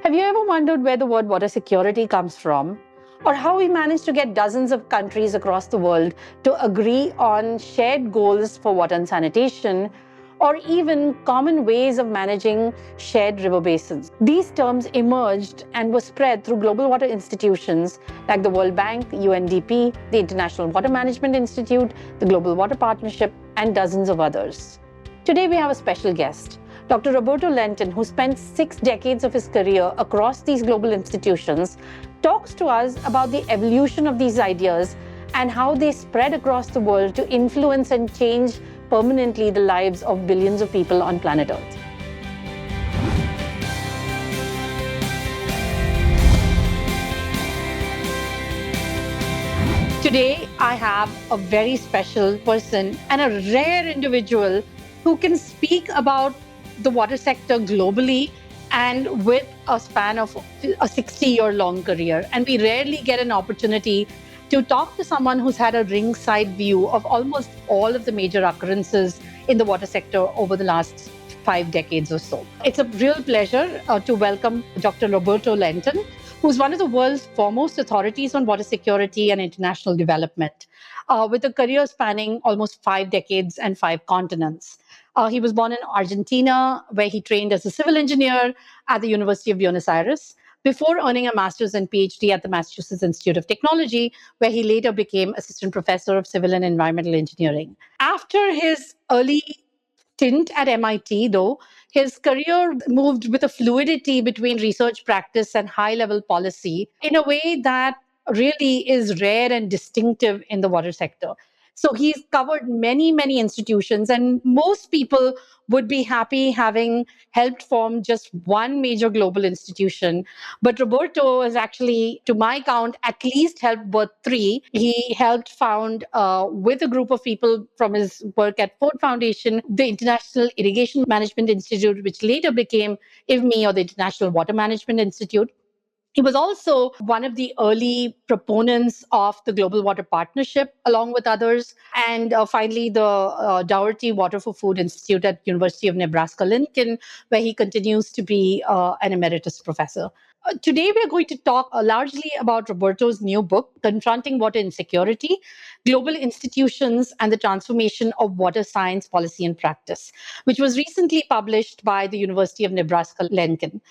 Have you ever wondered where the word water security comes from? Or how we managed to get dozens of countries across the world to agree on shared goals for water and sanitation, or even common ways of managing shared river basins? These terms emerged and were spread through global water institutions like the World Bank, UNDP, the International Water Management Institute, the Global Water Partnership, and dozens of others. Today we have a special guest, Dr. Roberto Lenton, who spent 6 decades of his career across these global institutions, talks to us about the evolution of these ideas and how they spread across the world to influence and change permanently the lives of billions of people on planet Earth. Today, I have a very special person and a rare individual who can speak about the water sector globally and with a span of a 60-year-long career. And we rarely get an opportunity to talk to someone who's had a ringside view of almost all of the major occurrences in the water sector over the last 5 decades or so. It's a real pleasure to welcome Dr. Roberto Lenton, who's one of the world's foremost authorities on water security and international development, with a career spanning almost 5 decades and 5 continents. He was born in Argentina, where he trained as a civil engineer at the University of Buenos Aires, before earning a master's and PhD at the Massachusetts Institute of Technology, where he later became assistant professor of civil and environmental engineering. After his early stint at MIT, though, his career moved with a fluidity between research practice and high-level policy in a way that really is rare and distinctive in the water sector. So he's covered many, many institutions, and most people would be happy having helped form just one major global institution. But Roberto has actually, to my count, at least helped birth 3. He helped found, with a group of people from his work at Ford Foundation, the International Irrigation Management Institute, which later became IWMI, or the International Water Management Institute. He was also one of the early proponents of the Global Water Partnership, along with others, and finally the Dougherty Water for Food Institute at University of Nebraska-Lincoln, where he continues to be an emeritus professor. Today, we're going to talk largely about Roberto's new book, Confronting Water Insecurity, Global Institutions and the Transformation of Water Science, Policy and Practice, which was recently published by the University of Nebraska-Lincoln.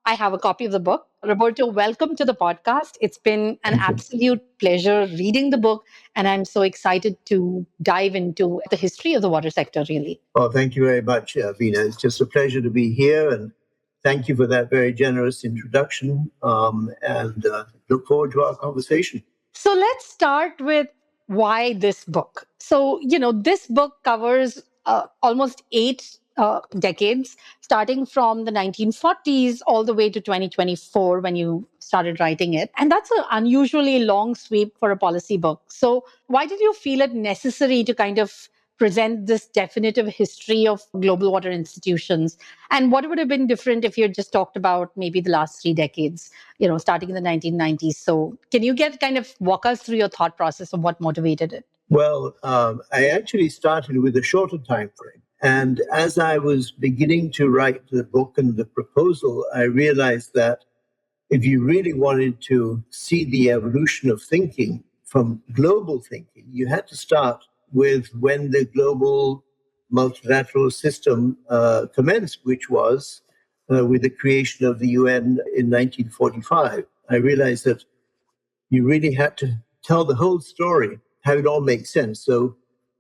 I have a copy of the book. Roberto, welcome to the podcast. It's been an absolute pleasure reading the book, and I'm so excited to dive into the history of the water sector, really. Well, thank you very much, Veena. It's just a pleasure to be here, and thank you for that very generous introduction, and look forward to our conversation. So let's start with why this book. So, this book covers almost 8 decades, starting from the 1940s all the way to 2024 when you started writing it. And that's an unusually long sweep for a policy book. So why did you feel it necessary to kind of present this definitive history of global water institutions? And what would have been different if you had just talked about maybe the last 3 decades, starting in the 1990s? So can you kind of walk us through your thought process of what motivated it? Well, I actually started with a shorter time frame. And as I was beginning to write the book and the proposal, I realized that if you really wanted to see the evolution of thinking from global thinking, you had to start with when the global multilateral system commenced, which was with the creation of the UN in 1945. I realized that you really had to tell the whole story, how it all makes sense. So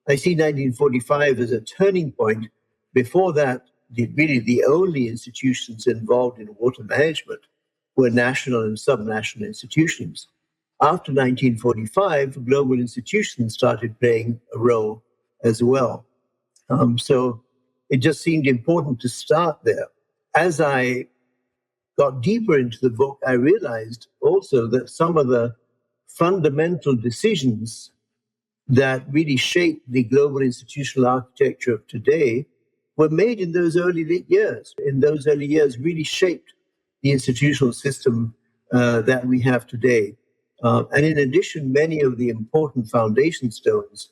I see 1945 as a turning point. Before that, the only institutions involved in water management were national and subnational institutions. After 1945, global institutions started playing a role as well. So it just seemed important to start there. As I got deeper into the book, I realized also that some of the fundamental decisions that really shaped the global institutional architecture of today were made in those early years. In those early years, really shaped the institutional system that we have today. And in addition, many of the important foundation stones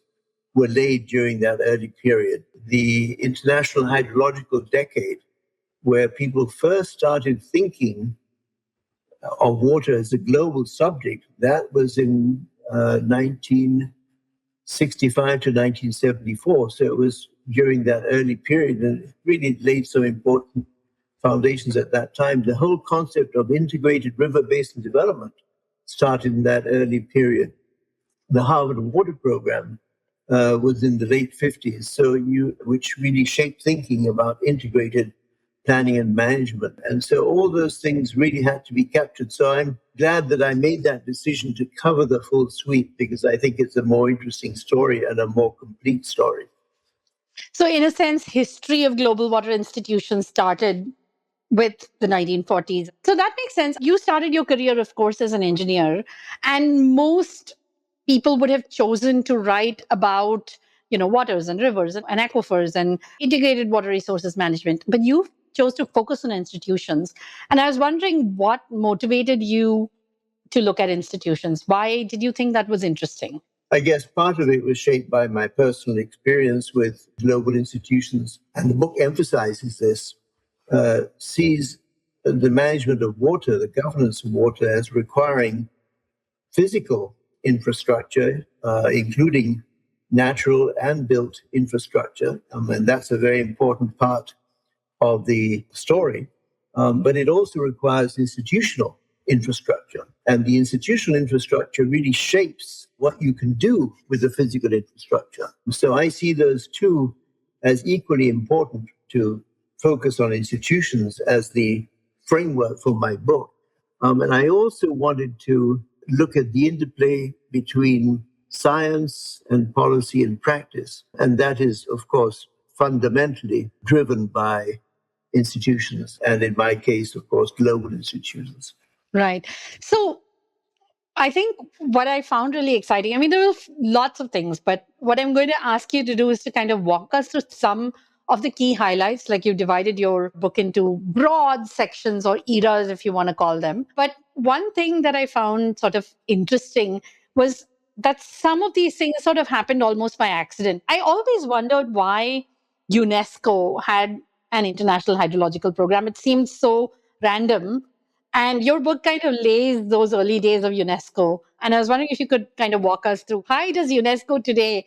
were laid during that early period. The International Hydrological Decade where people first started thinking of water as a global subject, that was in 1965 to 1974. So it was during that early period, and it really laid some important foundations at that time. The whole concept of integrated river basin development started in that early period. The Harvard Water Program was in the late 50s, which really shaped thinking about integrated planning and management. And so all those things really had to be captured. So I'm glad that I made that decision to cover the full suite, because I think it's a more interesting story and a more complete story. So in a sense, history of global water institutions started with the 1940s. So that makes sense. You started your career, of course, as an engineer, and most people would have chosen to write about, waters and rivers and aquifers and integrated water resources management. But you chose to focus on institutions. And I was wondering what motivated you to look at institutions. Why did you think that was interesting? I guess part of it was shaped by my personal experience with global institutions. And the book emphasizes this, sees the management of water, the governance of water, as requiring physical infrastructure, including natural and built infrastructure. And that's a very important part of the story. But it also requires institutional infrastructure. And the institutional infrastructure really shapes what you can do with the physical infrastructure. So I see those two as equally important, to focus on institutions as the framework for my book. And I also wanted to look at the interplay between science and policy and practice. And that is, of course, fundamentally driven by institutions, and in my case, of course, global institutions. Right. So I think what I found really exciting, I mean, there were lots of things, but what I'm going to ask you to do is to kind of walk us through some of the key highlights. Like, you divided your book into broad sections or eras, if you want to call them. But one thing that I found sort of interesting was that some of these things sort of happened almost by accident. I always wondered why UNESCO had an international hydrological program. It seemed so random. And your book kind of lays those early days of UNESCO. And I was wondering if you could kind of walk us through, why does UNESCO today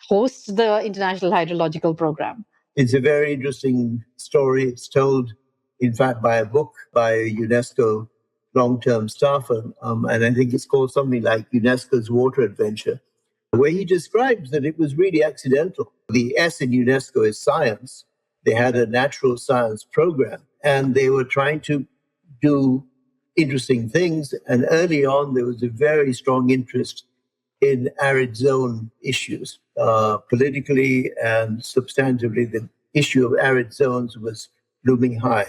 host the International Hydrological Program? It's a very interesting story. It's told, in fact, by a book by a UNESCO long-term staffer. And I think it's called something like UNESCO's Water Adventure, where he describes that it was really accidental. The S in UNESCO is science. They had a natural science program, and they were trying to do interesting things. And early on, there was a very strong interest in arid zone issues. Politically and substantively, the issue of arid zones was looming high.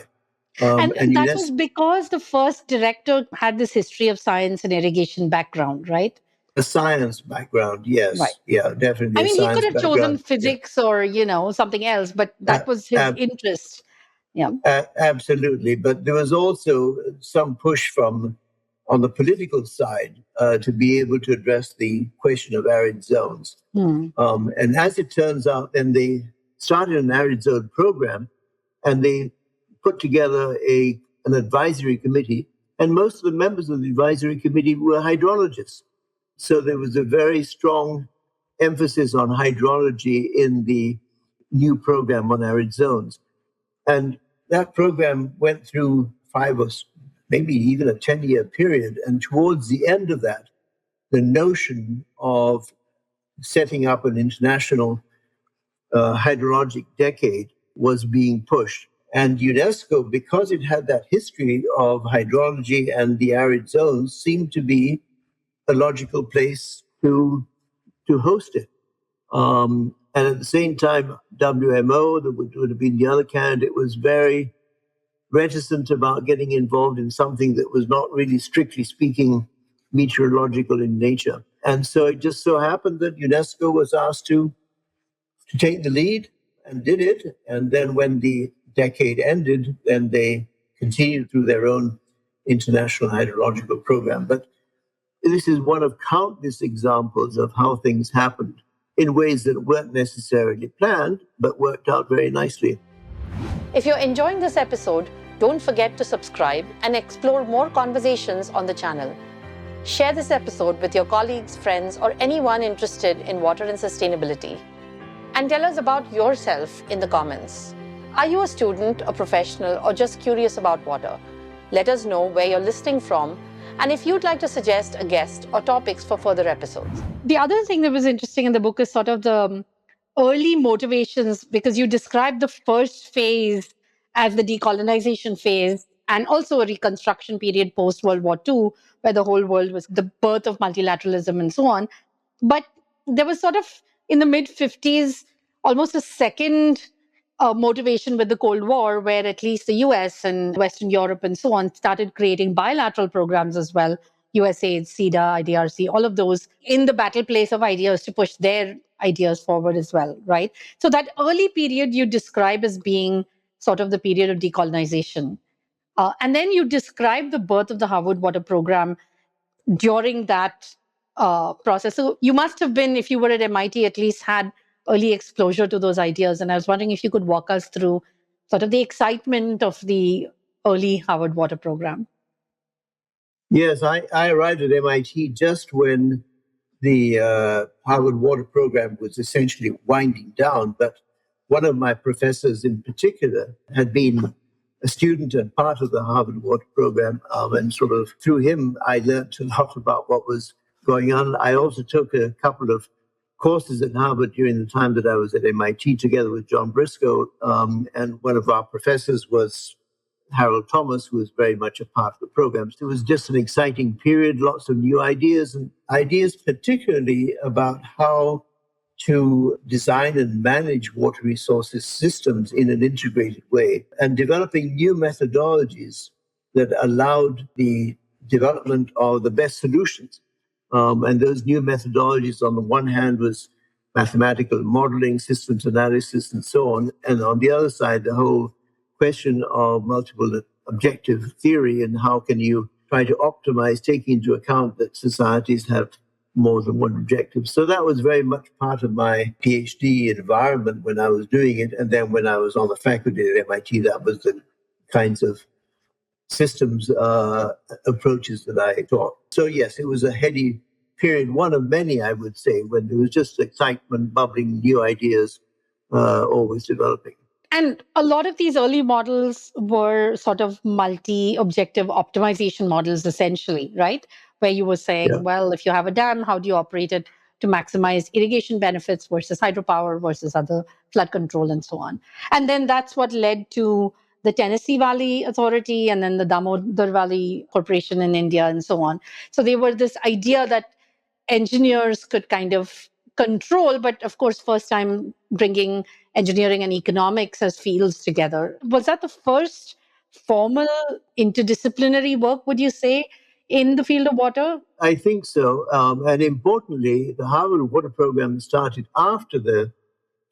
And that was because the first director had this history of science and irrigation background, right? A science background, yes. Right. Yeah, definitely. I mean, he could have chosen background. physics or, something else, but that was his interest. Yeah. Absolutely. But there was also some push on the political side to be able to address the question of arid zones. And as it turns out, then they started an arid zone program, and they put together an advisory committee. And most of the members of the advisory committee were hydrologists. So there was a very strong emphasis on hydrology in the new program on arid zones. And that program went through 5 or maybe even a 10-year period. And towards the end of that, the notion of setting up an international hydrologic decade was being pushed. And UNESCO, because it had that history of hydrology and the arid zones, seemed to be a logical place to host it. And at the same time, WMO, that would have been the other candidate, was very reticent about getting involved in something that was not really, strictly speaking, meteorological in nature. And so it just so happened that UNESCO was asked to take the lead, and did it. And then when the decade ended, then they continued through their own international hydrological program. But this is one of countless examples of how things happened in ways that weren't necessarily planned, but worked out very nicely. If you're enjoying this episode, don't forget to subscribe and explore more conversations on the channel. Share this episode with your colleagues, friends, or anyone interested in water and sustainability. And tell us about yourself in the comments. Are you a student, a professional, or just curious about water? Let us know where you're listening from and if you'd like to suggest a guest or topics for further episodes. The other thing that was interesting in the book is sort of the early motivations, because you described the first phase as the decolonization phase and also a reconstruction period post World War II, where the whole world was the birth of multilateralism and so on. But there was sort of in the mid 50s almost a second motivation with the Cold War, where at least the US and Western Europe and so on started creating bilateral programs as well. USAID, CEDA, IDRC, all of those in the battle place of ideas to push their ideas forward as well, right? So that early period you describe as being sort of the period of decolonization. And then you describe the birth of the Harvard Water Program during that process. So you must have been, if you were at MIT, at least had early exposure to those ideas. And I was wondering if you could walk us through sort of the excitement of the early Harvard Water Program. Yes, I arrived at MIT just when the Harvard Water Program was essentially winding down. But one of my professors in particular had been a student and part of the Harvard Water Program. And sort of through him, I learned a lot about what was going on. I also took a couple of courses at Harvard during the time that I was at MIT together with John Briscoe. And one of our professors was Harold Thomas, who was very much a part of the program. So it was just an exciting period, lots of new ideas, and ideas particularly about how to design and manage water resources systems in an integrated way, and developing new methodologies that allowed the development of the best solutions. And those new methodologies, on the one hand, was mathematical modeling, systems analysis, and so on. And on the other side, the whole question of multiple objective theory and how can you try to optimize, taking into account that societies have more than one objective. So that was very much part of my PhD environment when I was doing it. And then when I was on the faculty at MIT, that was the kinds of systems approaches that I taught. So yes, it was a heady period, one of many, I would say, when there was just excitement, bubbling, new ideas always developing. And a lot of these early models were sort of multi-objective optimization models, essentially, right? Where you were saying, well, if you have a dam, how do you operate it to maximize irrigation benefits versus hydropower versus other flood control and so on? And then that's what led to the Tennessee Valley Authority and then the Damodar Valley Corporation in India and so on. So they were this idea that engineers could kind of control, but of course, first time bringing engineering and economics as fields together. Was that the first formal interdisciplinary work, would you say, in the field of water? I think so. And importantly, the Harvard Water Program started after the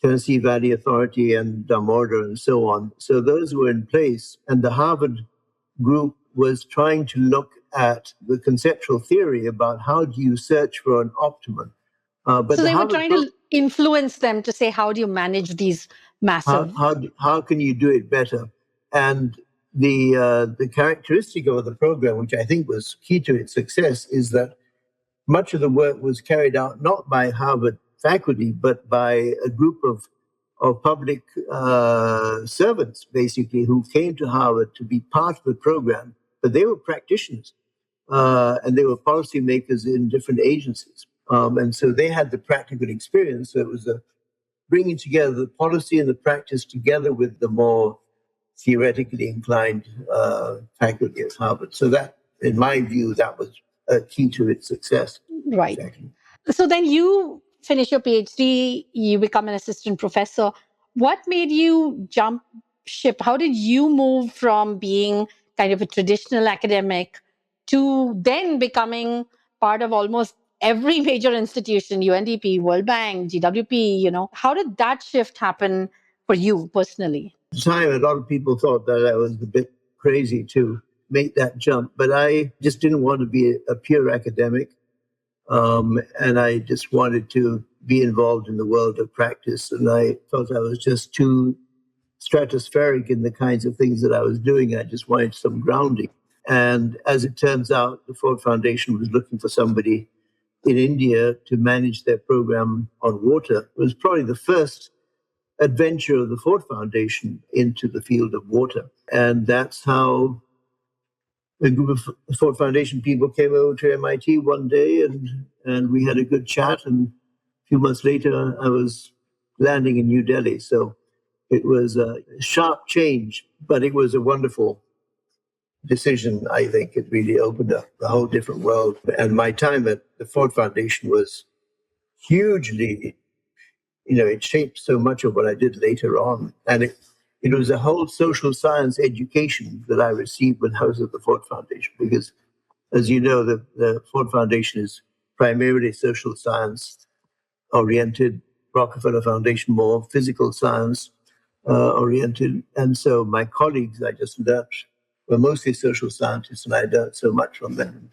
Tennessee Valley Authority and Damodar and so on. So those were in place. And the Harvard group was trying to look at the conceptual theory about how do you search for an optimum. But so they were trying to influence them to say, how do you manage these massive... How can you do it better? And the characteristic of the program, which I think was key to its success, is that much of the work was carried out not by Harvard faculty, but by a group of public servants, basically, who came to Harvard to be part of the program. But they were practitioners, and they were policymakers in different agencies. And so they had the practical experience. So it was bringing together the policy and the practice together with the more theoretically inclined faculty at Harvard. So that, in my view, that was key to its success. Right. Exactly. So then you finish your PhD, you become an assistant professor. What made you jump ship? How did you move from being kind of a traditional academic to then becoming part of almost every major institution, UNDP, World Bank, GWP, how did that shift happen for you personally? At the time, a lot of people thought that I was a bit crazy to make that jump, but I just didn't want to be a pure academic. And I just wanted to be involved in the world of practice. And I felt I was just too stratospheric in the kinds of things that I was doing. I just wanted some grounding. And as it turns out, the Ford Foundation was looking for somebody in India to manage their program on water. It was probably the first adventure of the Ford Foundation into the field of water. And that's how a group of Ford Foundation people came over to MIT one day, and we had a good chat. And a few months later, I was landing in New Delhi. So it was a sharp change, but it was a wonderful decision. I think it really opened up a whole different world. And my time at the Ford Foundation was hugely, it shaped so much of what I did later on. And it was a whole social science education that I received when I was at the Ford Foundation, because, as you know, the Ford Foundation is primarily social science oriented, Rockefeller Foundation more physical science oriented. And so my colleagues I just learned were mostly social scientists, and I learned so much from them.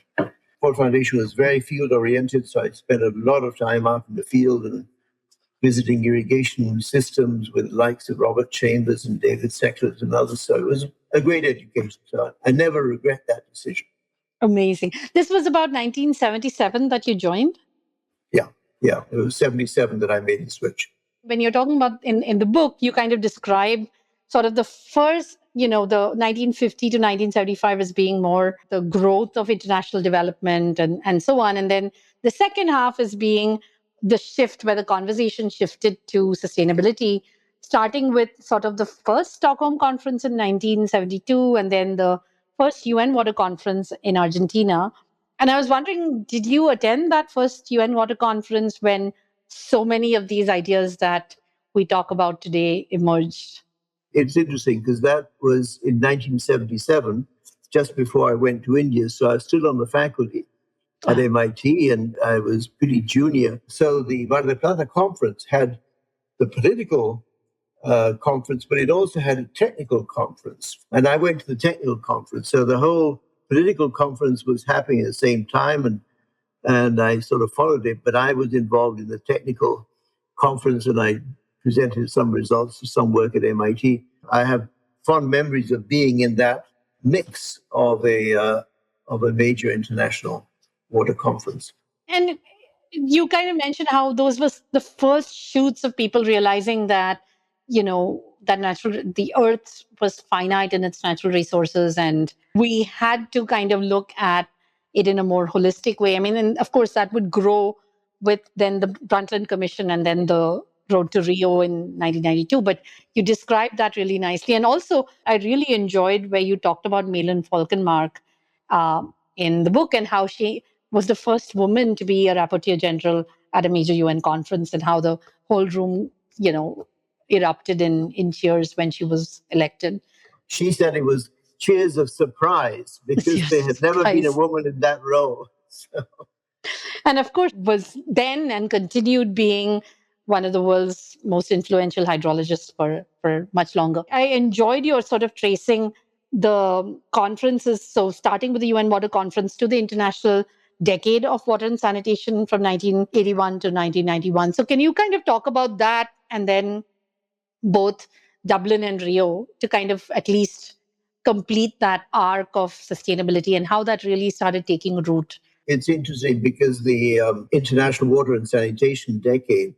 Ford Foundation was very field oriented, so I spent a lot of time out in the field and visiting irrigation systems with the likes of Robert Chambers and David Secklers and others. So it was a great education. So I never regret that decision. Amazing. This was about 1977 that you joined? Yeah. It was 77 that I made the switch. When you're talking about in the book, you kind of describe sort of the first, the 1950 to 1975 as being more the growth of international development and so on. And then the second half is being the shift where the conversation shifted to sustainability, starting with sort of the first Stockholm conference in 1972 and then the first UN Water Conference in Argentina. And I was wondering, did you attend that first UN Water Conference when so many of these ideas that we talk about today emerged? It's interesting because that was in 1977, just before I went to India. So I was still on the faculty at MIT, and I was pretty junior. So the Mar del Plata conference had the political conference, but it also had a technical conference. And I went to the technical conference. So the whole political conference was happening at the same time, and I sort of followed it, but I was involved in the technical conference, and I presented some results to some work at MIT. I have fond memories of being in that mix of a major international water conference. And you kind of mentioned how those was the first shoots of people realizing that, that the earth was finite in its natural resources, and we had to kind of look at it in a more holistic way. I mean, and of course that would grow with then the Brundtland Commission and then the Road to Rio in 1992. But you described that really nicely. And also, I really enjoyed where you talked about Malin Falkenmark in the book, and how she was the first woman to be a rapporteur general at a major UN conference, and how the whole room, erupted in cheers when she was elected. She said it was cheers of surprise because there had never been a woman in that role. So. And of course, was then and continued being one of the world's most influential hydrologists for much longer. I enjoyed your sort of tracing the conferences. So starting with the UN Water Conference to the International Decade of Water and Sanitation from 1981 to 1991. So can you kind of talk about that, and then both Dublin and Rio, to kind of at least complete that arc of sustainability and how that really started taking root? It's interesting because the International Water and Sanitation Decade,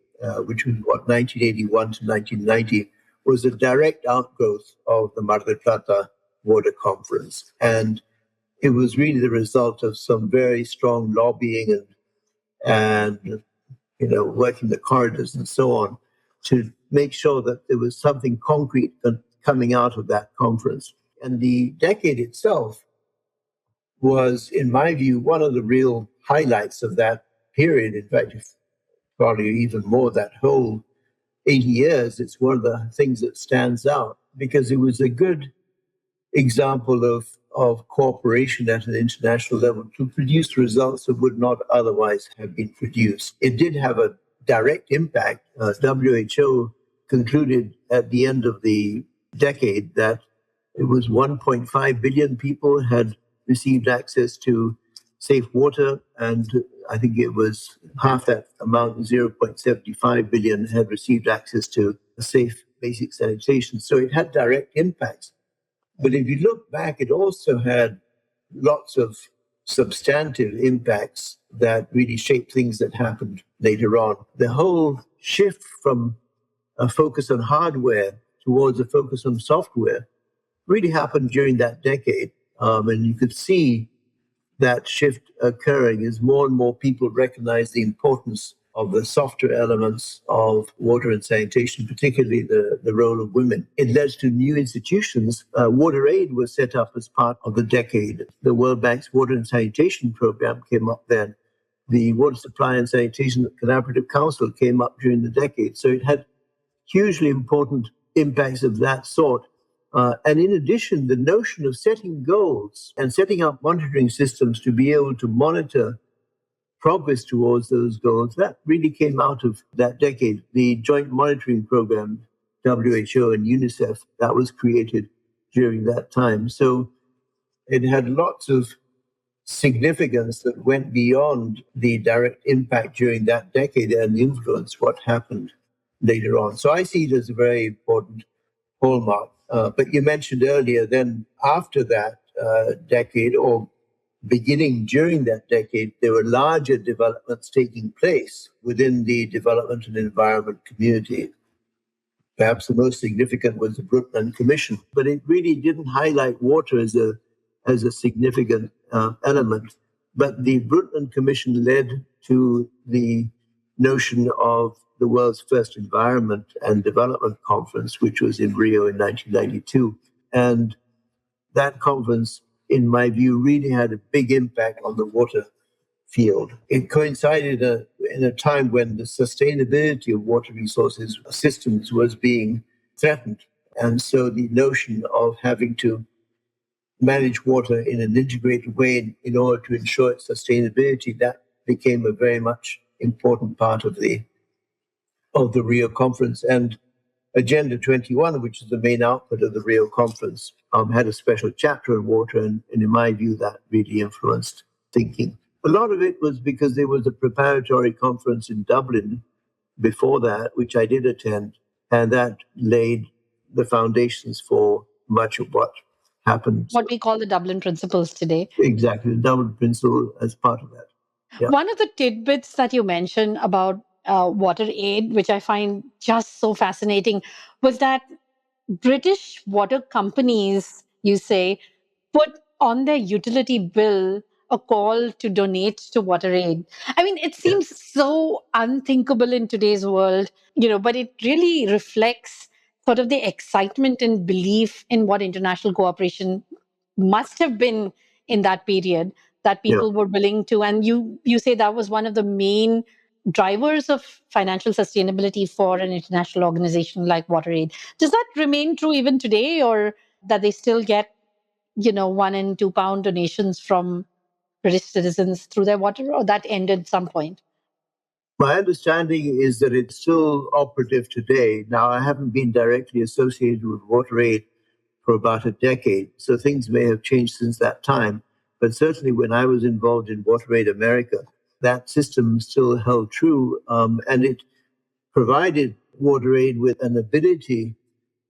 which was 1981 to 1990, was a direct outgrowth of the Mar del Plata Water Conference. And it was really the result of some very strong lobbying and working the corridors and so on to make sure that there was something concrete coming out of that conference. And the decade itself was, in my view, one of the real highlights of that period. In fact, probably even more, that whole 80 years, it's one of the things that stands out because it was a good example of cooperation at an international level to produce results that would not otherwise have been produced. It did have a direct impact. WHO concluded at the end of the decade that it was 1.5 billion people had received access to safe water, and I think it was half that amount, 0.75 billion, had received access to safe basic sanitation. So it had direct impacts. But if you look back, it also had lots of substantive impacts that really shaped things that happened later on. The whole shift from a focus on hardware towards a focus on software really happened during that decade. And you could see that shift occurring as more and more people recognize the importance of the softer elements of water and sanitation, particularly the role of women. It led to new institutions. Water Aid was set up as part of the decade. The World Bank's Water and Sanitation Program came up then. The Water Supply and Sanitation Collaborative Council came up during the decade. So it had hugely important impacts of that sort. And in addition, the notion of setting goals and setting up monitoring systems to be able to monitor progress towards those goals, that really came out of that decade. The joint monitoring program, WHO and UNICEF, that was created during that time. So it had lots of significance that went beyond the direct impact during that decade and influenced what happened later on. So I see it as a very important hallmark. But you mentioned earlier, then after that decade, or beginning during that decade, there were larger developments taking place within the development and environment community. Perhaps the most significant was the Brundtland Commission, but it really didn't highlight water as a significant element. But the Brundtland Commission led to the notion of the world's first environment and development conference, which was in Rio in 1992. And that conference, in my view, really had a big impact on the water field. It coincided in a time when the sustainability of water resources systems was being threatened. And so the notion of having to manage water in an integrated way in order to ensure its sustainability, that became a very much important part of the Rio conference. And Agenda 21, which is the main output of the Rio conference, had a special chapter on water, and in my view, that really influenced thinking. A lot of it was because there was a preparatory conference in Dublin before that, which I did attend, and that laid the foundations for much of what happened. What we call the Dublin Principles today. Exactly, the Dublin Principle as part of that. Yeah. One of the tidbits that you mentioned about water aid, which I find just so fascinating, was that British water companies, you say, put on their utility bill a call to donate to water aid. I mean, it seems so unthinkable in today's world, but it really reflects sort of the excitement and belief in what international cooperation must have been in that period, that people were willing to. And you say that was one of the main drivers of financial sustainability for an international organization like WaterAid. Does that remain true even today, or that they still get, 1 and 2 pound donations from British citizens through their water, or that ended at some point? My understanding is that it's still operative today. Now, I haven't been directly associated with WaterAid for about a decade, so things may have changed since that time. But certainly when I was involved in WaterAid America, that system still held true, and it provided WaterAid with an ability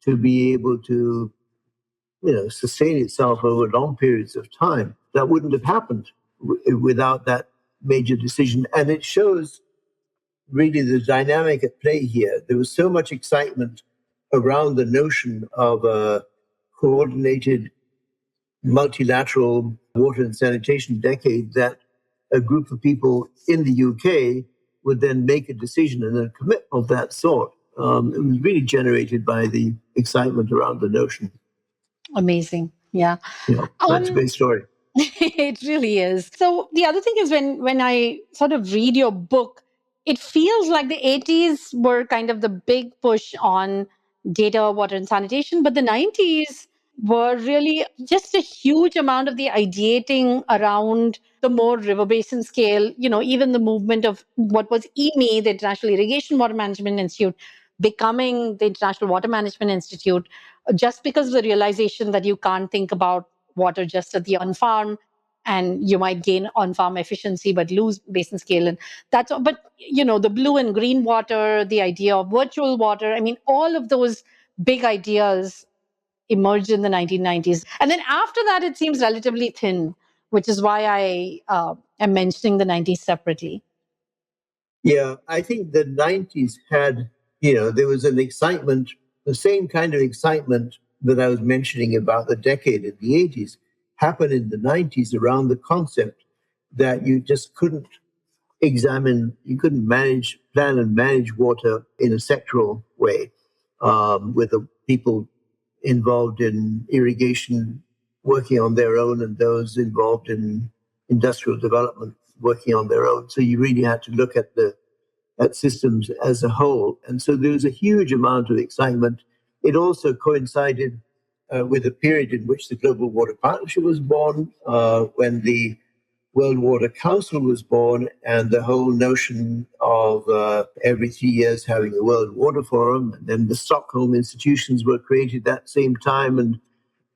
to be able to sustain itself over long periods of time. That wouldn't have happened without that major decision. And it shows really the dynamic at play here. There was so much excitement around the notion of a coordinated multilateral water and sanitation decade that a group of people in the UK would then make a decision and a commitment of that sort. It was really generated by the excitement around the notion. Amazing. Yeah. That's a great story. It really is. So the other thing is, when I sort of read your book, it feels like the 80s were kind of the big push on data, water, and sanitation, but the 90s were really just a huge amount of the ideating around the more river basin scale, even the movement of what was IWMI, the International Irrigation Water Management Institute, becoming the International Water Management Institute, just because of the realization that you can't think about water just at the on-farm, and you might gain on-farm efficiency but lose basin scale. And but the blue and green water, the idea of virtual water, I mean, all of those big ideas emerged in the 1990s. And then after that, it seems relatively thin, which is why I am mentioning the 90s separately. Yeah, I think the 90s had, there was an excitement, the same kind of excitement that I was mentioning about the decade in the 80s happened in the 90s around the concept that you just couldn't you couldn't plan and manage water in a sectoral way, with the people involved in irrigation working on their own and those involved in industrial development working on their own. So you really had to look at systems as a whole. And so there was a huge amount of excitement. It also coincided with a period in which the Global Water Partnership was born, when the World Water Council was born, and the whole notion of every 3 years having a World Water Forum, and then the Stockholm institutions were created at the same time,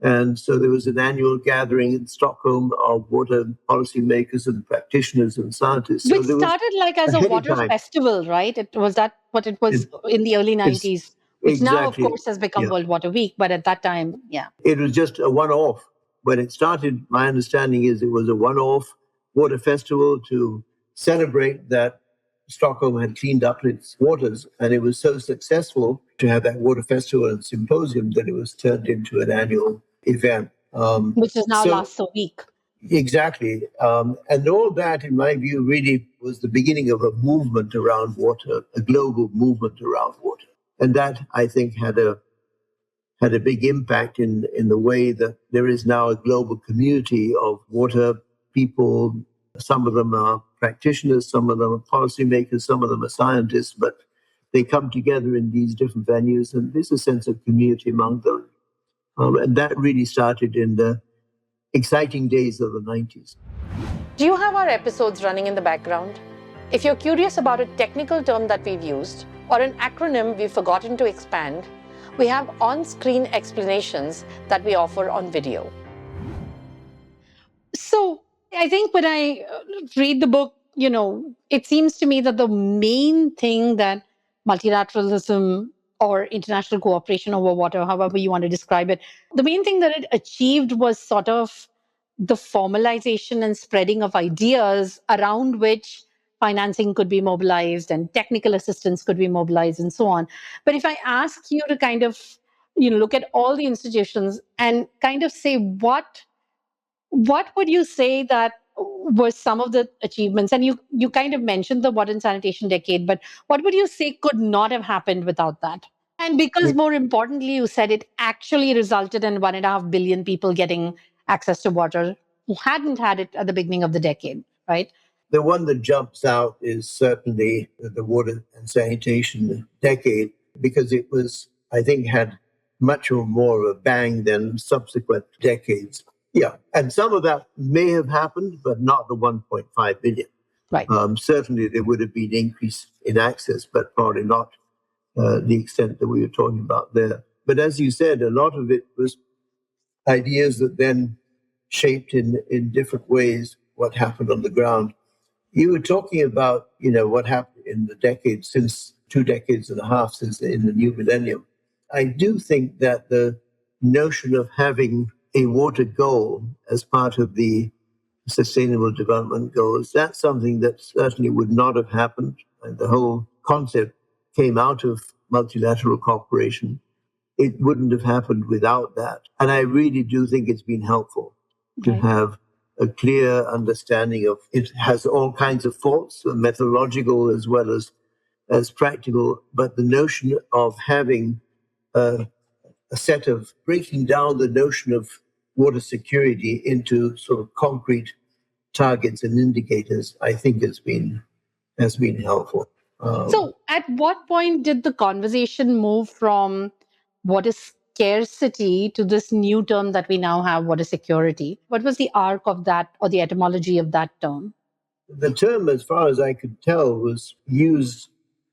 and so there was an annual gathering in Stockholm of water policymakers and practitioners and scientists. So Which there was started like as a ahead of water time. festival, right? Was that what it was It, in the early it's 90s, which now, of exactly, course, has become yeah. World Water Week. But at that time, yeah. It was just a one-off. When it started, my understanding is it was a one-off water festival to celebrate that Stockholm had cleaned up its waters, and it was so successful to have that water festival and symposium that it was turned into an annual event. Which is now So lasts a week. exactly, and all that, in my view, really was the beginning of a movement around water, a global movement around water, and that I think had a big impact in the way that there is now a global community of water people. Some of them are practitioners, some of them are policymakers, some of them are scientists, but they come together in these different venues, and there's a sense of community among them. And that really started in the exciting days of the 90s. Do you have our episodes running in the background? If you're curious about a technical term that we've used or an acronym we've forgotten to expand, we have on-screen explanations that we offer on video. So I think when I read the book, it seems to me that the main thing that multilateralism or international cooperation over water, however you want to describe it, the main thing that it achieved was sort of the formalization and spreading of ideas around which financing could be mobilized and technical assistance could be mobilized and so on. But if I ask you to kind of, look at all the institutions and kind of say what would you say that were some of the achievements? And you kind of mentioned the water and sanitation decade, but what would you say could not have happened without that? And because more importantly, you said it actually resulted in 1.5 billion people getting access to water who hadn't had it at the beginning of the decade, right? The one that jumps out is certainly the water and sanitation decade, because it was, I think, had much more of a bang than subsequent decades. Yeah, and some of that may have happened, but not the 1.5 billion. Right. Certainly, there would have been increase in access, but probably not the extent that we were talking about there. But as you said, a lot of it was ideas that then shaped in different ways what happened on the ground. You were talking about, what happened in the decades since 2.5 decades since in the new millennium. I do think that the notion of having a water goal as part of the sustainable development goals, that's something that certainly would not have happened. And the whole concept came out of multilateral cooperation. It wouldn't have happened without that. And I really do think it's been helpful to have a clear understanding of it. Has all kinds of faults, methodological as well as practical, but the notion of having a set of breaking down the notion of water security into sort of concrete targets and indicators, I think has been helpful. So at what point did the conversation move from what is scarcity to this new term that we now have, what is security? What was the arc of that or the etymology of that term? The term, as far as I could tell, was used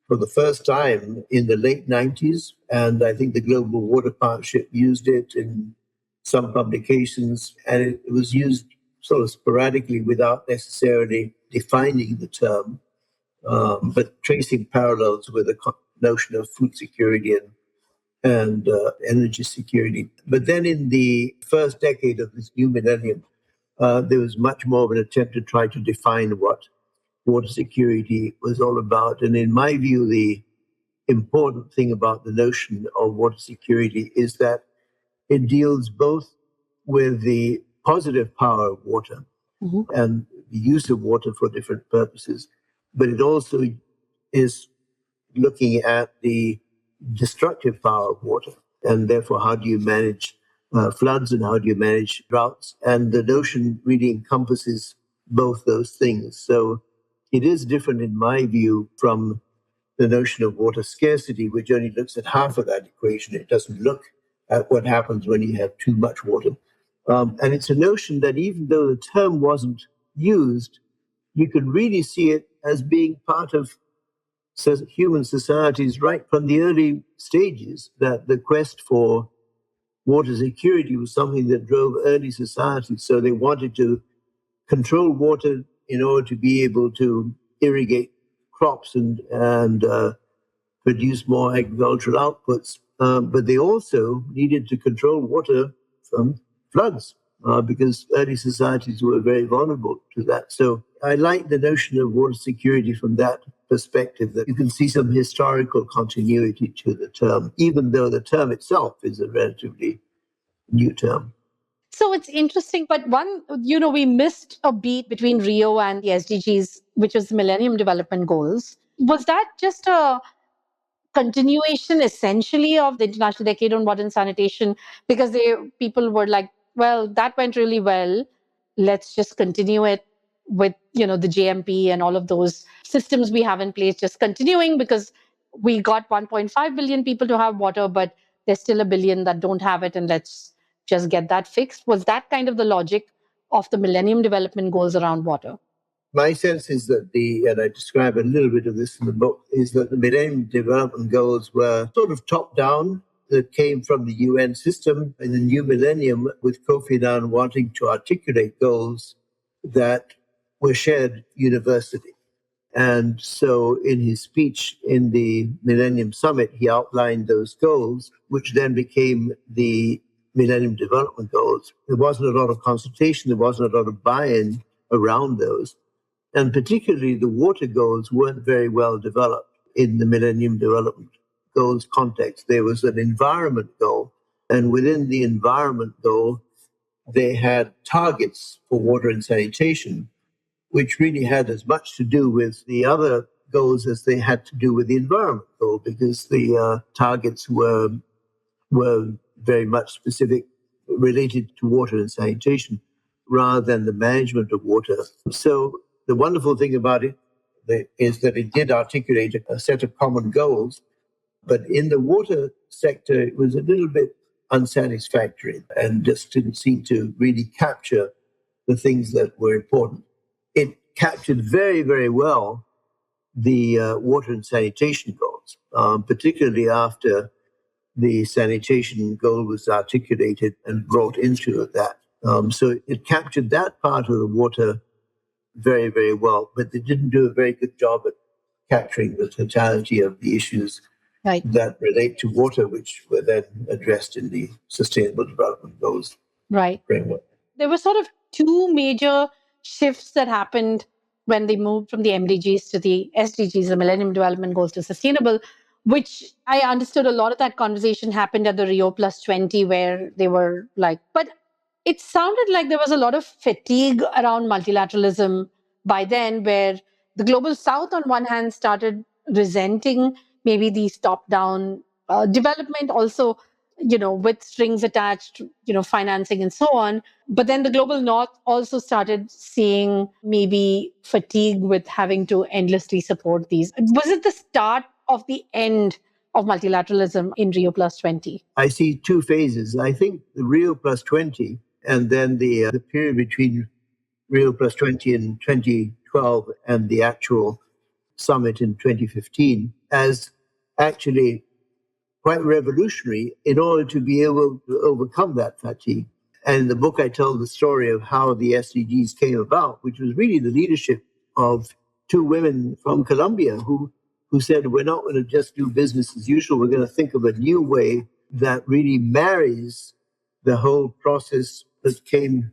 for the first time in the late 90s. And I think the Global Water Partnership used it in some publications. And it was used sort of sporadically without necessarily defining the term, but tracing parallels with the notion of food security and energy security. But then in the first decade of this new millennium, there was much more of an attempt to try to define what water security was all about. And in my view, the important thing about the notion of water security is that it deals both with the positive power of water and the use of water for different purposes, but it also is looking at the destructive power of water, and therefore how do you manage floods and how do you manage droughts? And the notion really encompasses both those things. So it is different, in my view, from the notion of water scarcity, which only looks at half of that equation. It doesn't look at what happens when you have too much water. And it's a notion that even though the term wasn't used, you could really see it as being part of human societies right from the early stages, that the quest for water security was something that drove early societies. So they wanted to control water in order to be able to irrigate crops and produce more agricultural outputs. But they also needed to control water from floods because early societies were very vulnerable to that. So I like the notion of water security from that perspective, that you can see some historical continuity to the term, even though the term itself is a relatively new term. So it's interesting, but we missed a beat between Rio and the SDGs, which was the Millennium Development Goals. Was that just a continuation essentially of the International Decade on Water and Sanitation? Because people were like, well, that went really well. Let's just continue it with, the JMP and all of those systems we have in place, just continuing, because we got 1.5 billion people to have water, but there's still a billion that don't have it, and let's just get that fixed. Was that kind of the logic of the Millennium Development Goals around water? My sense is that and I describe a little bit of this in the book, is that the Millennium Development Goals were sort of top-down, that came from the UN system in the new millennium, with Kofi Annan wanting to articulate goals that were shared universally. And so in his speech in the Millennium Summit, he outlined those goals, which then became the Millennium Development Goals. There wasn't a lot of consultation, there wasn't a lot of buy-in around those. And particularly the water goals weren't very well developed in the Millennium Development Goals context. There was an environment goal, and within the environment goal, they had targets for water and sanitation, which really had as much to do with the other goals as they had to do with the environment goal, because the targets were very much specific, related to water and sanitation, rather than the management of water. So the wonderful thing about it is that it did articulate a set of common goals, but in the water sector, it was a little bit unsatisfactory and just didn't seem to really capture the things that were important. It captured very, very well the water and sanitation goals, particularly after the sanitation goal was articulated and brought into that. So it captured that part of the water very, very well, but they didn't do a very good job at capturing the totality of the issues that relate to water, which were then addressed in the Sustainable Development Goals framework. There were sort of two major shifts that happened when they moved from the MDGs to the SDGs, the Millennium Development Goals, to sustainable, which I understood a lot of that conversation happened at the Rio Plus 20, where they were like, but it sounded like there was a lot of fatigue around multilateralism by then, where the global south on one hand started resenting maybe these top-down development, also, with strings attached, financing and so on. But then the global north also started seeing maybe fatigue with having to endlessly support these. Was it the start of the end of multilateralism in Rio Plus 20? I see two phases. I think the Rio Plus 20 and then the period between Rio Plus 20 in 2012 and the actual summit in 2015 as actually quite revolutionary in order to be able to overcome that fatigue. And in the book, I tell the story of how the SDGs came about, which was really the leadership of two women from Colombia who said, we're not going to just do business as usual. We're going to think of a new way that really marries the whole process that came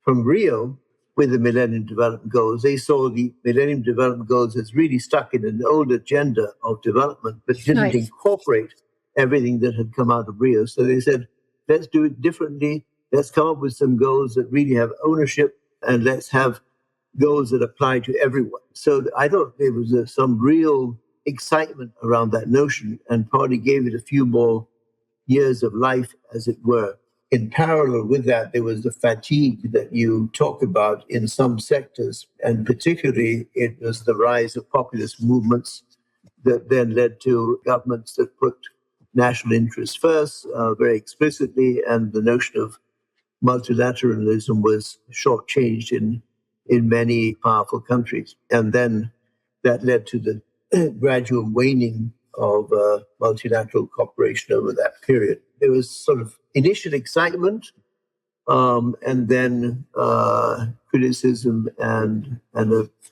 from Rio with the Millennium Development Goals. They saw the Millennium Development Goals as really stuck in an old agenda of development, but didn't incorporate everything that had come out of Rio. So they said, let's do it differently. Let's come up with some goals that really have ownership, and let's have goals that apply to everyone. So I thought there was some real excitement around that notion, and probably gave it a few more years of life, as it were. In parallel with that, there was the fatigue that you talk about in some sectors, and particularly it was the rise of populist movements that then led to governments that put national interests first, very explicitly, and the notion of multilateralism was shortchanged in many powerful countries. And then that led to the gradual waning of multilateral cooperation over that period. There was sort of initial excitement, and then criticism and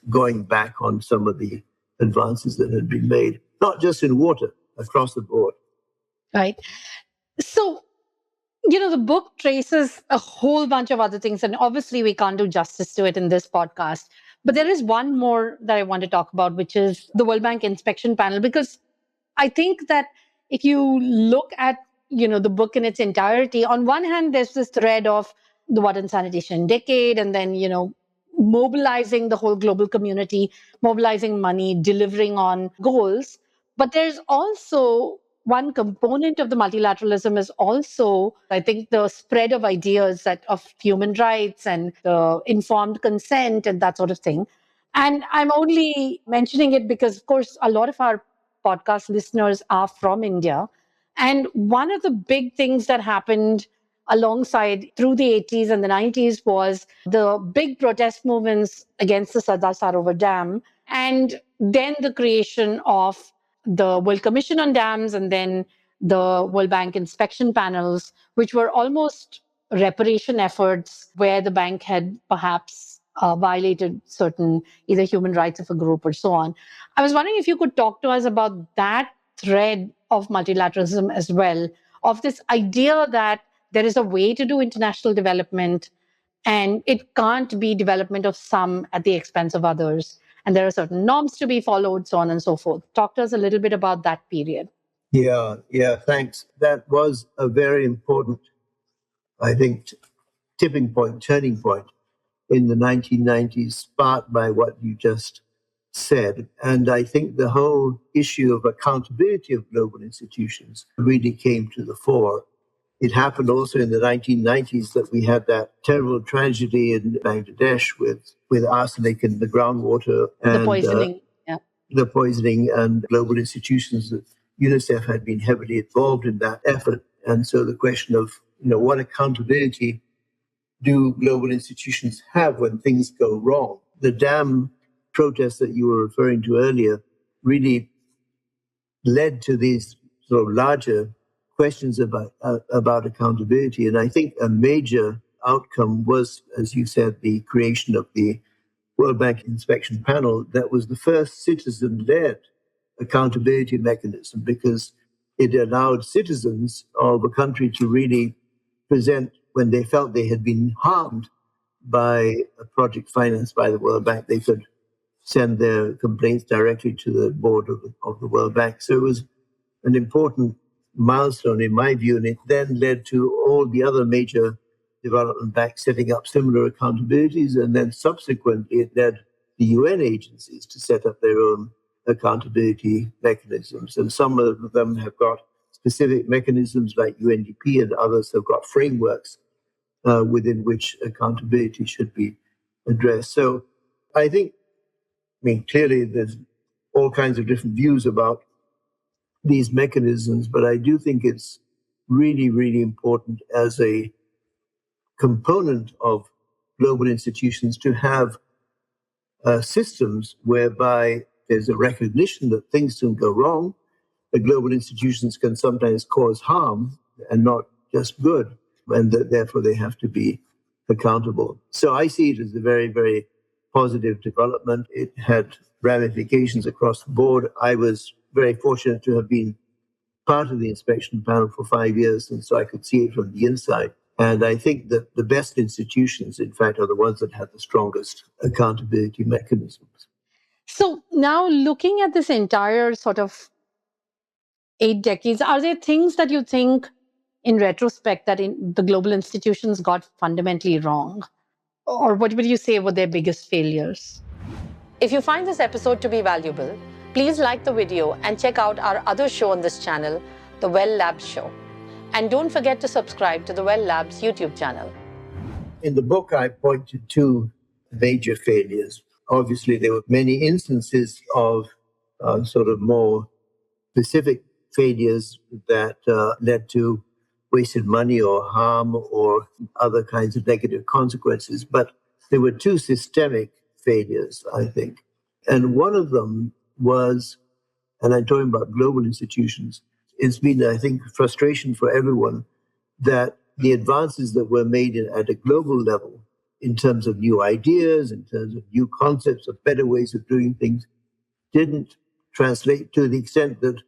going back on some of the advances that had been made, not just in water, across the board. Right. So, the book traces a whole bunch of other things, and obviously we can't do justice to it in this podcast. But there is one more that I want to talk about, which is the World Bank Inspection Panel, because I think that if you look at, the book in its entirety, on one hand, there's this thread of the water and sanitation decade, and then, mobilizing the whole global community, mobilizing money, delivering on goals. But there's also one component of the multilateralism is also, I think, the spread of ideas of human rights and the informed consent and that sort of thing. And I'm only mentioning it because, of course, a lot of our podcast listeners are from India. And one of the big things that happened alongside through the 80s and the 90s was the big protest movements against the Sardar Sarovar Dam, and then the creation of the World Commission on Dams and then the World Bank inspection panels, which were almost reparation efforts where the bank had perhaps violated certain either human rights of a group or so on. I was wondering if you could talk to us about that thread of multilateralism as well, of this idea that there is a way to do international development and it can't be development of some at the expense of others. And there are certain norms to be followed, so on and so forth. Talk to us a little bit about that period. Yeah, thanks. That was a very important, I think, tipping point, turning point in the 1990s, sparked by what you just said. And I think the whole issue of accountability of global institutions really came to the fore. It happened also in the 1990s that we had that terrible tragedy in Bangladesh with arsenic in the groundwater and the poisoning. The poisoning, and global institutions, UNICEF had been heavily involved in that effort. And so the question of, what accountability do global institutions have when things go wrong? The dam protests that you were referring to earlier really led to these sort of larger questions about accountability. And I think a major outcome was, as you said, the creation of the World Bank Inspection Panel. That was the first citizen-led accountability mechanism, because it allowed citizens of a country to really present when they felt they had been harmed by a project financed by the World Bank. They could send their complaints directly to the board of the World Bank. So it was an important milestone in my view, and it then led to all the other major development banks setting up similar accountabilities, and then subsequently it led the UN agencies to set up their own accountability mechanisms. And some of them have got specific mechanisms like UNDP, and others have got frameworks within which accountability should be addressed. So I think, clearly there's all kinds of different views about these mechanisms, but I do think it's really, really important as a component of global institutions to have systems whereby there's a recognition that things can go wrong, that global institutions can sometimes cause harm and not just good, and that therefore they have to be accountable. So I see it as a very, very positive development. It had ramifications across the board. I was very fortunate to have been part of the inspection panel for 5 years, and so I could see it from the inside. And I think that the best institutions, in fact, are the ones that have the strongest accountability mechanisms. So now looking at this entire sort of 8 decades, are there things that you think in retrospect that the global institutions got fundamentally wrong? Or what would you say were their biggest failures? If you find this episode to be valuable, please like the video and check out our other show on this channel, The Well Labs Show. And don't forget to subscribe to the Well Labs YouTube channel. In the book, I pointed to major failures. Obviously, there were many instances of sort of more specific failures that led to wasted money or harm or other kinds of negative consequences. But there were two systemic failures, I think. And one of them was, and I'm talking about global institutions, it's been, I think, frustration for everyone that the advances that were made at a global level in terms of new ideas, in terms of new concepts, of better ways of doing things, didn't translate to the extent that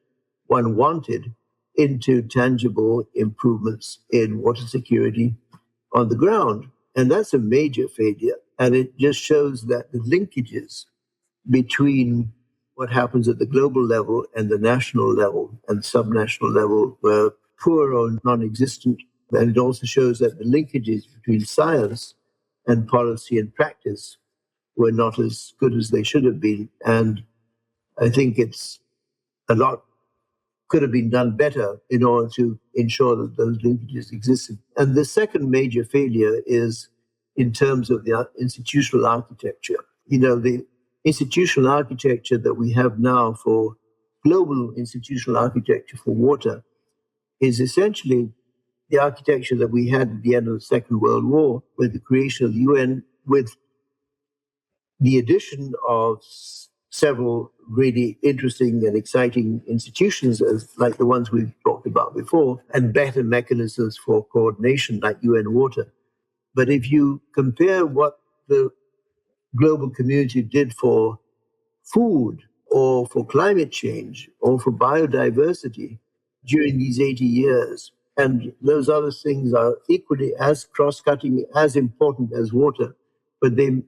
one wanted into tangible improvements in water security on the ground. And that's a major failure. And it just shows that the linkages between what happens at the global level and the national level and subnational level were poor or non-existent. And it also shows that the linkages between science and policy and practice were not as good as they should have been. And I think it's a lot could have been done better in order to ensure that those linkages existed. And the second major failure is in terms of the institutional architecture. You know, the institutional architecture that we have now for global institutional architecture for water is essentially the architecture that we had at the end of the Second World War with the creation of the UN, with the addition of several really interesting and exciting institutions, like the ones we've talked about before, and better mechanisms for coordination, like UN Water. But if you compare what the global community did for food or for climate change or for biodiversity during these 80 years, and those other things are equally as cross-cutting, as important as water, but there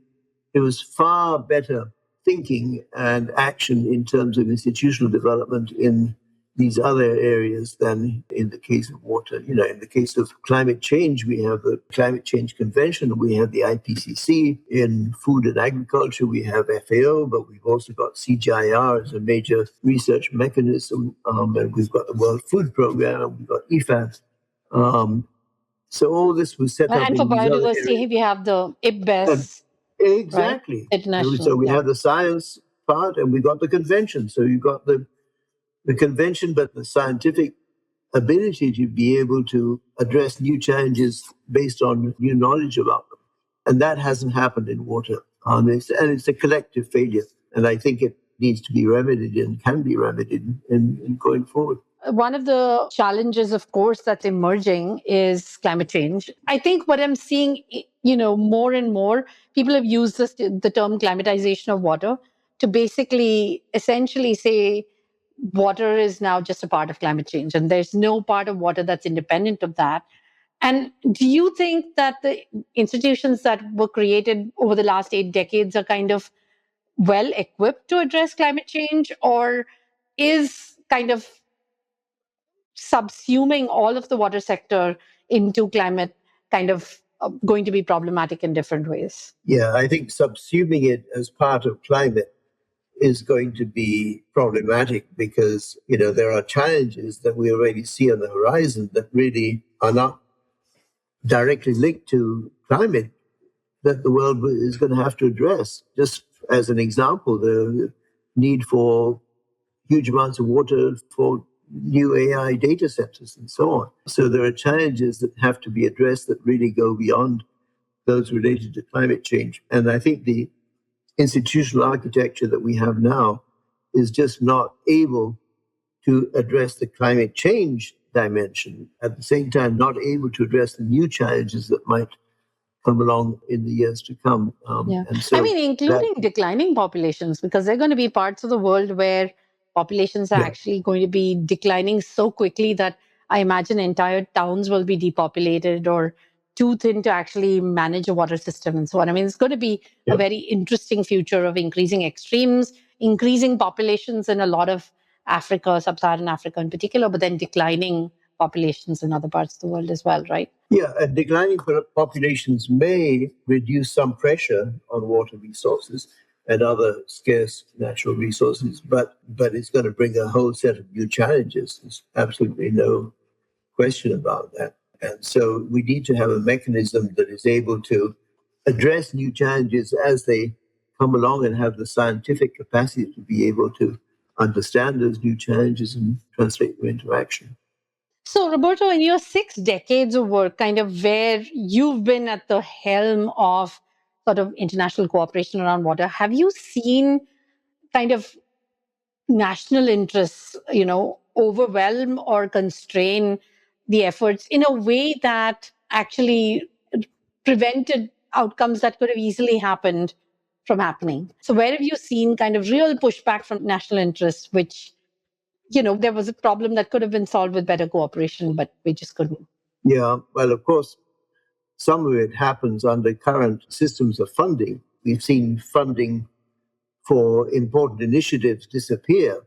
was far better thinking and action in terms of institutional development in these other areas than in the case of water. You know, in the case of climate change, we have the Climate Change Convention, we have the IPCC. In food and agriculture, we have FAO, but we've also got CGIAR as a major research mechanism, and we've got the World Food Programme, we've got IFAD. So all this was set up. And for biodiversity, we have the IPBES. Exactly. Right? So we have the science part and we got the convention. So you got the convention, but the scientific ability to be able to address new challenges based on new knowledge about them. And that hasn't happened in water. And it's a collective failure. And I think it needs to be remedied and can be remedied in going forward. One of the challenges, of course, that's emerging is climate change. I think what I'm seeing, more and more, people have used the term climatization of water to basically, essentially say water is now just a part of climate change, and there's no part of water that's independent of that. And do you think that the institutions that were created over the last 8 decades are kind of well equipped to address climate change, or is kind of subsuming all of the water sector into climate kind of going to be problematic in different ways? Yeah, I think subsuming it as part of climate is going to be problematic because, there are challenges that we already see on the horizon that really are not directly linked to climate that the world is going to have to address. Just as an example, the need for huge amounts of water for new AI data centers and so on. So there are challenges that have to be addressed that really go beyond those related to climate change. And I think the institutional architecture that we have now is just not able to address the climate change dimension, at the same time not able to address the new challenges that might come along in the years to come. And so including declining populations, because there are going to be parts of the world where populations are actually going to be declining so quickly that I imagine entire towns will be depopulated or too thin to actually manage a water system and so on. I mean, it's going to be a very interesting future of increasing extremes, increasing populations in a lot of Africa, sub-Saharan Africa in particular, but then declining populations in other parts of the world as well, right? Yeah, and declining populations may reduce some pressure on water resources and other scarce natural resources, but it's going to bring a whole set of new challenges. There's absolutely no question about that. And so we need to have a mechanism that is able to address new challenges as they come along and have the scientific capacity to be able to understand those new challenges and translate them into action. So, Roberto, in your 6 decades of work, kind of where you've been at the helm of sort of international cooperation around water, have you seen kind of national interests, overwhelm or constrain the efforts in a way that actually prevented outcomes that could have easily happened from happening? So, where have you seen kind of real pushback from national interests, which there was a problem that could have been solved with better cooperation, but we just couldn't? Yeah, well, of course, some of it happens under current systems of funding. We've seen funding for important initiatives disappear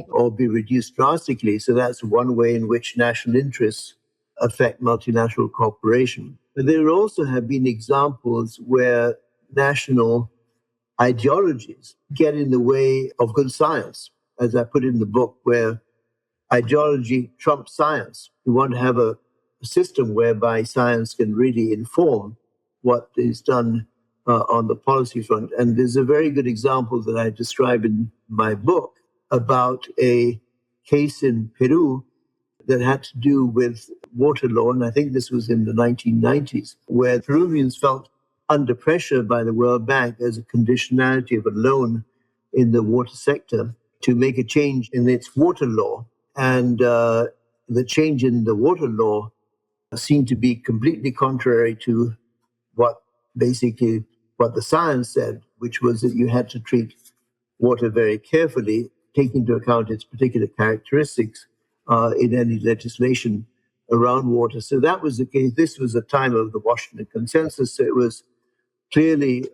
or be reduced drastically. So that's one way in which national interests affect multilateral cooperation. But there also have been examples where national ideologies get in the way of good science, as I put in the book, where ideology trumps science. We want to have a system whereby science can really inform what is done on the policy front. And there's a very good example that I describe in my book about a case in Peru that had to do with water law. And I think this was in the 1990s, where Peruvians felt under pressure by the World Bank as a conditionality of a loan in the water sector to make a change in its water law. And the change in the water law seemed to be completely contrary to what the science said, which was that you had to treat water very carefully, take into account its particular characteristics in any legislation around water. So that was the case. This was the time of the Washington Consensus. So it was clearly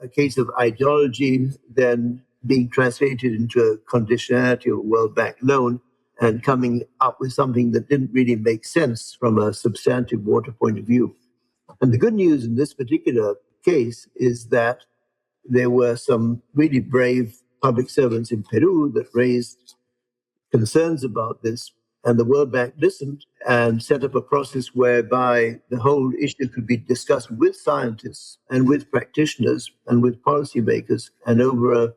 a case of ideology then being translated into a conditionality of a World Bank loan and coming up with something that didn't really make sense from a substantive water point of view. And the good news in this particular case is that there were some really brave public servants in Peru that raised concerns about this. And the World Bank listened and set up a process whereby the whole issue could be discussed with scientists and with practitioners and with policymakers. And over a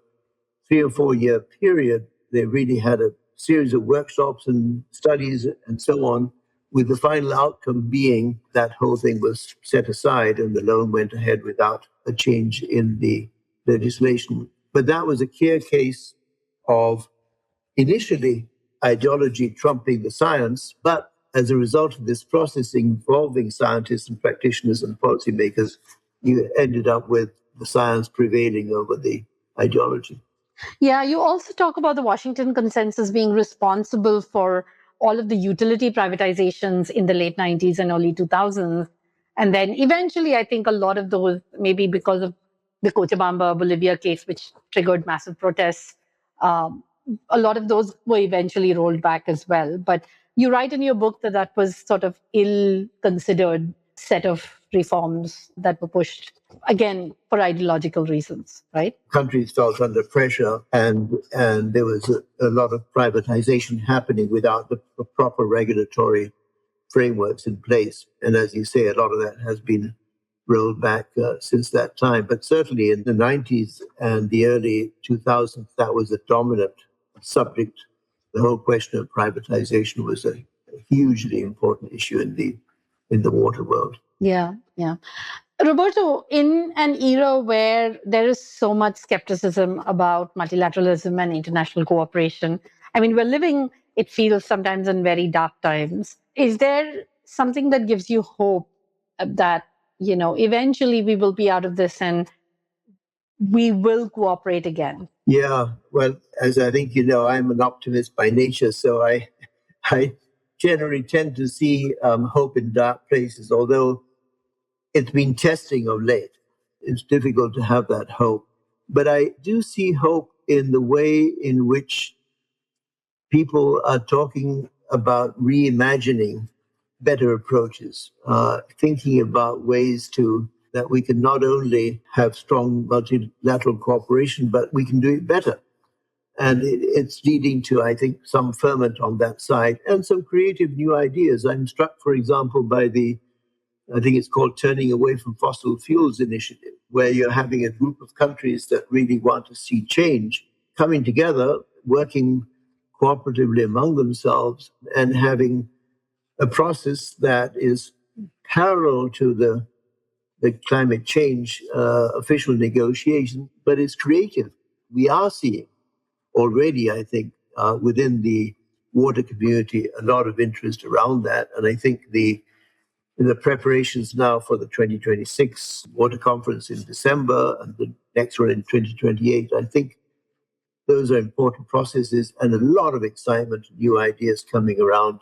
3 or 4 year period, they really had a series of workshops and studies and so on, with the final outcome being that whole thing was set aside and the loan went ahead without a change in the legislation. But that was a clear case of initially ideology trumping the science, but as a result of this process involving scientists and practitioners and policymakers, you ended up with the science prevailing over the ideology. Yeah, you also talk about the Washington Consensus being responsible for all of the utility privatizations in the late 90s and early 2000s. And then eventually, I think a lot of those, maybe because of the Cochabamba, Bolivia case, which triggered massive protests, a lot of those were eventually rolled back as well. But you write in your book that that was sort of ill-considered set of reforms that were pushed, again, for ideological reasons, right? Countries felt under pressure, and there was a lot of privatization happening without the proper regulatory frameworks in place. And as you say, a lot of that has been rolled back since that time. But certainly in the 90s and the early 2000s, that was a dominant subject. The whole question of privatization was a hugely important issue in the water world. Yeah, yeah. Roberto, in an era where there is so much skepticism about multilateralism and international cooperation, I mean, we're living, it feels sometimes, in very dark times. Is there something that gives you hope that, eventually we will be out of this and we will cooperate again? Yeah, well, as I think you know, I'm an optimist by nature, so I generally tend to see hope in dark places, although it's been testing of late. It's difficult to have that hope. But I do see hope in the way in which people are talking about reimagining better approaches, thinking about ways to that we can not only have strong multilateral cooperation, but we can do it better. And it's leading to, I think, some ferment on that side and some creative new ideas. I'm struck, for example, by I think it's called Turning Away from Fossil Fuels initiative, where you're having a group of countries that really want to see change coming together, working cooperatively among themselves, and having a process that is parallel to the climate change official negotiation, but is creative. We are seeing already, I think, within the water community, a lot of interest around that. And I think the preparations now for the 2026 water conference in December and the next one in 2028, I think those are important processes and a lot of excitement, new ideas coming around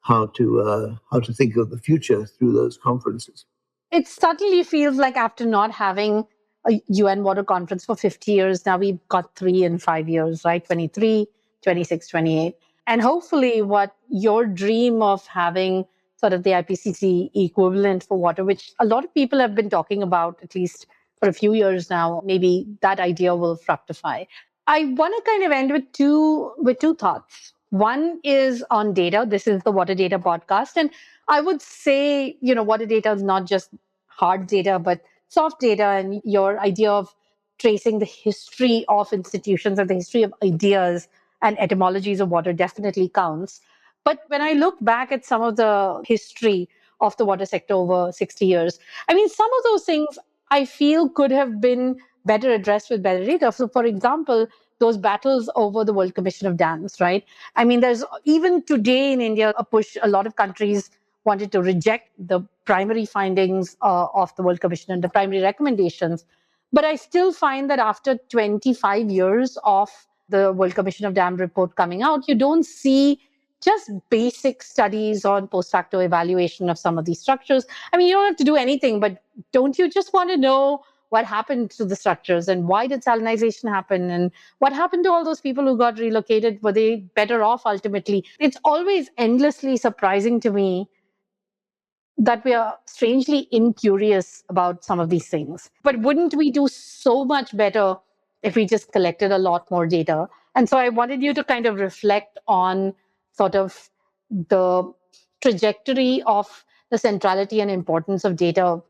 how to think of the future through those conferences. It suddenly feels like after not having a UN water conference for 50 years, now we've got 3 in 5 years, right? 23, 26, 28. And hopefully, what your dream of having sort of the IPCC equivalent for water, which a lot of people have been talking about, at least for a few years now, maybe that idea will fructify. I want to kind of end with two thoughts. One is on data. This is the Water Data podcast. And I would say, water data is not just hard data, but soft data. And your idea of tracing the history of institutions and the history of ideas and etymologies of water definitely counts. But when I look back at some of the history of the water sector over 60 years, I mean, some of those things I feel could have been better addressed with better data. So, for example, those battles over the World Commission of Dams, right? I mean, there's even today in India a push, a lot of countries wanted to reject the primary findings of the World Commission and the primary recommendations. But I still find that after 25 years of the World Commission of Dam report coming out, you don't see just basic studies on post facto evaluation of some of these structures. I mean, you don't have to do anything, but don't you just want to know what happened to the structures and why did salinization happen and what happened to all those people who got relocated? Were they better off ultimately? It's always endlessly surprising to me that we are strangely incurious about some of these things. But wouldn't we do so much better if we just collected a lot more data? And so I wanted you to kind of reflect on sort of the trajectory of the centrality and importance of data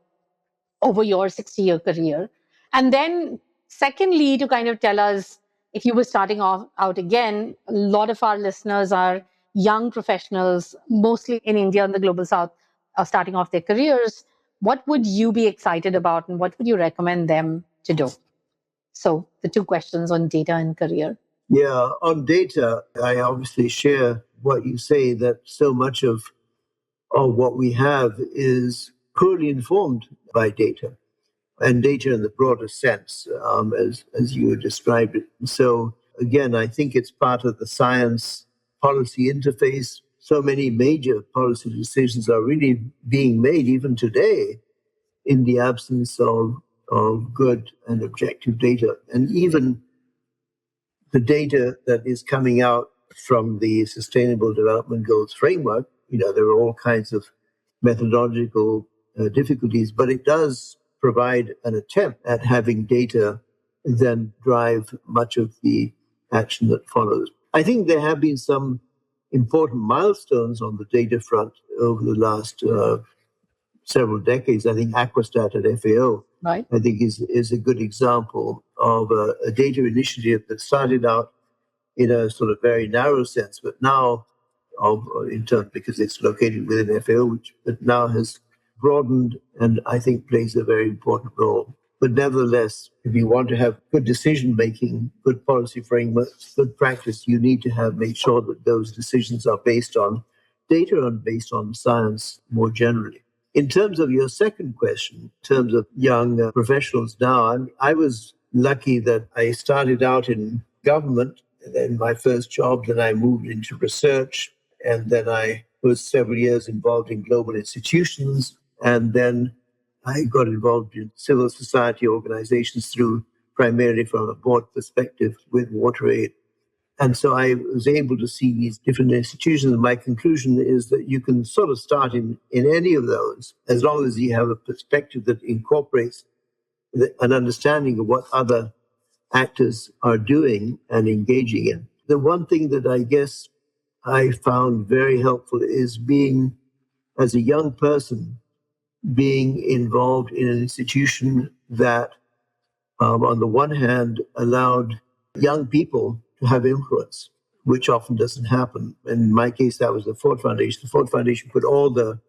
over your 60-year career. And then, secondly, to kind of tell us if you were starting off out again, a lot of our listeners are young professionals, mostly in India and the global south, are starting off their careers. What would you be excited about and what would you recommend them to do? So, the two questions on data and career. Yeah, on data, I obviously share what you say that so much of what we have is poorly informed by data and data in the broader sense, as you described it. So, again, I think it's part of the science policy interface. So many major policy decisions are really being made even today in the absence of good and objective data. And even the data that is coming out from the Sustainable Development Goals framework, there are all kinds of methodological difficulties, but it does provide an attempt at having data then drive much of the action that follows. I think there have been some important milestones on the data front over the last several decades. I think Aquastat at FAO, right, I think is a good example of a data initiative that started out in a sort of very narrow sense, but now, in terms because it's located within FAO, which but now has broadened and I think plays a very important role. But nevertheless, if you want to have good decision making, good policy frameworks, good practice, you need to make sure that those decisions are based on data and based on science more generally. In terms of your second question, in terms of young professionals now, I was lucky that I started out in government, and then my first job, then I moved into research, and then I was several years involved in global institutions, and then I got involved in civil society organizations through primarily from a board perspective with WaterAid. And so I was able to see these different institutions. And my conclusion is that you can sort of start in any of those as long as you have a perspective that incorporates an understanding of what other actors are doing and engaging in. The one thing that I guess I found very helpful is being, as a young person, being involved in an institution that, on the one hand, allowed young people to have influence, which often doesn't happen. In my case, that was the Ford Foundation. The Ford Foundation put all the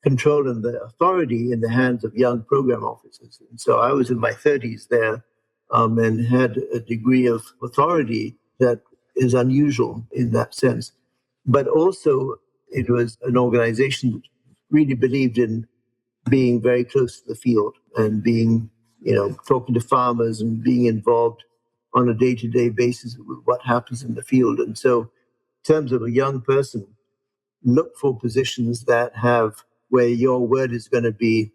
control and the authority in the hands of young program officers. And so I was in my 30s there, and had a degree of authority that is unusual in that sense. But also, it was an organization that really believed in being very close to the field and being, talking to farmers and being involved on a day-to-day basis with what happens in the field. And so, in terms of a young person, look for positions that have where your word is going to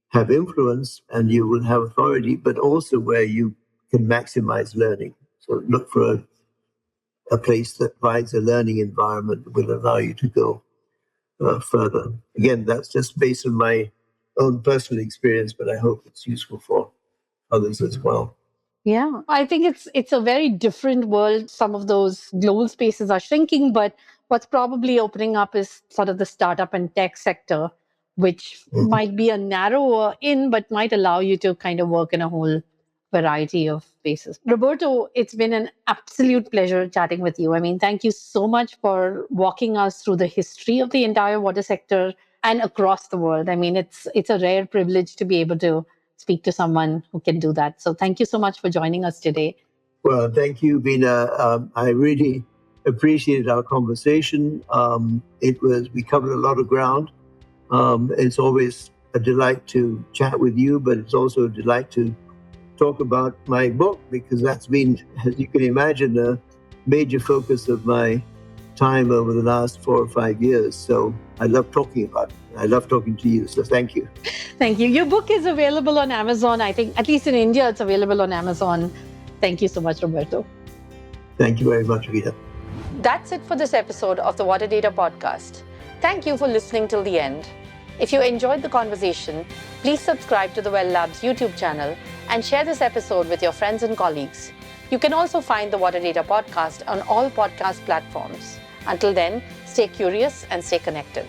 have influence and you will have authority, but also where you can maximize learning. So look for a place that provides a learning environment that will allow you to go further. Again, that's just based on my own personal experience, but I hope it's useful for others as well. Yeah, I think it's a very different world. Some of those global spaces are shrinking, but what's probably opening up is sort of the startup and tech sector, which might be a narrower in, but might allow you to kind of work in a whole variety of spaces. Roberto, it's been an absolute pleasure chatting with you. I mean, thank you so much for walking us through the history of the entire water sector and across the world. I mean, it's a rare privilege to be able to speak to someone who can do that. So thank you so much for joining us today. Well, thank you, Bina. I really appreciated our conversation. We covered a lot of ground. It's always a delight to chat with you, but it's also a delight to talk about my book, because that's been, as you can imagine, a major focus of my time over the last 4 or 5 years. So I love talking about it. I love talking to you. So thank you. Thank you. Your book is available on Amazon. I think, at least in India, it's available on Amazon. Thank you so much, Roberto. Thank you very much, Rita. That's it for this episode of the Water Data Podcast. Thank you for listening till the end. If you enjoyed the conversation, please subscribe to the Well Labs YouTube channel and share this episode with your friends and colleagues. You can also find the Water Data Podcast on all podcast platforms. Until then, stay curious and stay connected.